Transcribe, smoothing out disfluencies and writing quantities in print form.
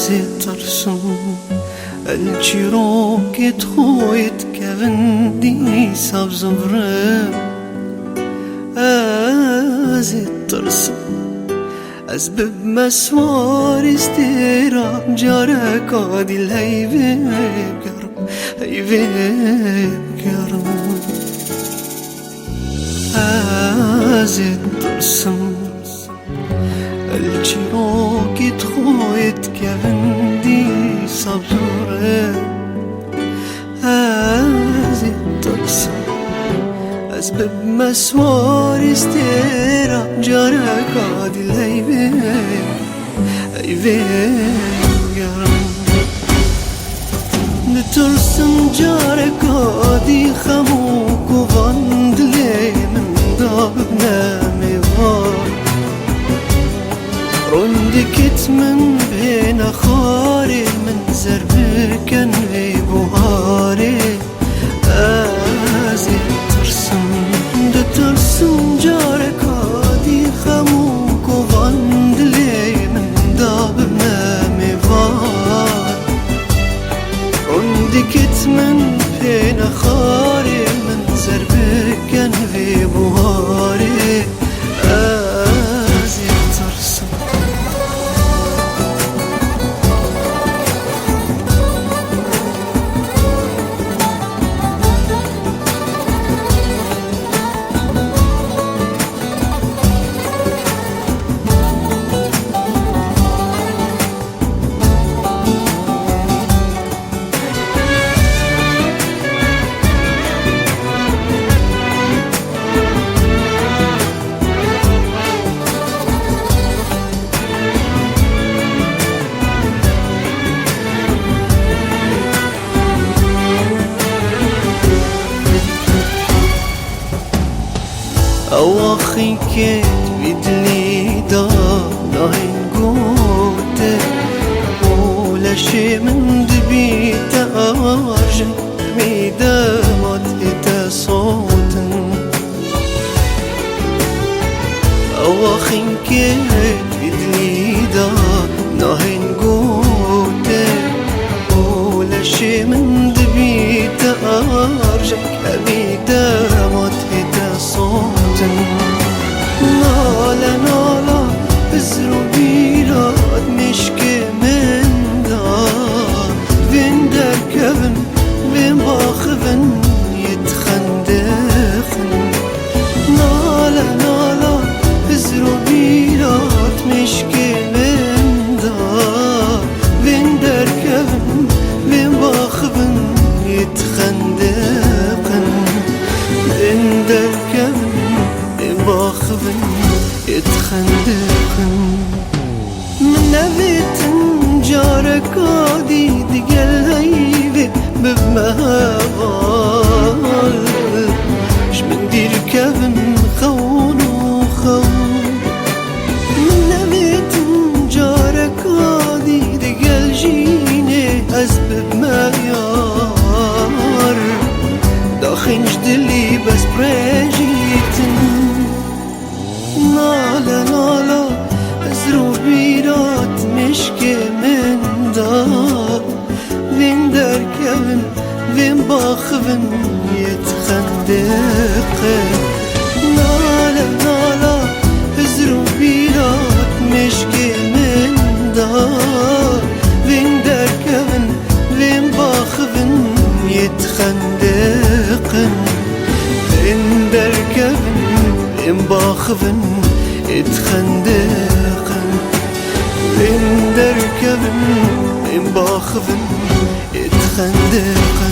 ترسم الچیروک تویت کندی سبز برم از ترسم از بب مسوار استرام جارك عادل هيبه بقرب هيبه بقرب از ترسم الچیروک تویت کندی سبز برم از ترسم از بب مسوار استرام جارك عادل هيبه هيبه بقرب نترسم جارك عادي خموك وغندلي من دابنا ميوار رندكت من بين خاري من زربكن في بوهاري ازي ترسم ترسم جارك عادي خموك وغندلي من دابنا ميوار رندكت من بين خاري من زربكن في بوهاري ازي ترسم أواخي كيت بدلي دا ناهين قوتي ولا شي من دبيت أرجع ميدا مدهت صوتا أواخي كيت بدلي دا ناهين قوتي ولا شي من دبيت أرجع ميدا مدهت صوتا نالا نالا بزرو بيراد مشكي من دار بين دركبن بين باخفن يتخندخن نالا نالا بزرو بيراد مشكي من دار بين دركبن بين باخفن يتخندخن بين دركبن باخذن يتخندقن من نبيت جارك عادي دقل هيبه بمهابال شمن دير كبن خون وخون من نبيت جارك عادي دقل جيني أزبب ما يار داخن جدلي بس بريجيتن نالا نالا ازرو بيرات مشكي من دار بين دركبن بين باخفن يتخندقن نالا نالا ازرو بيرات مشكي من دار بين دركبن بين باخفن يتخندقن بين دركبن بين باخفن يتخندقن بين دركبن بين باخفن يتخندقن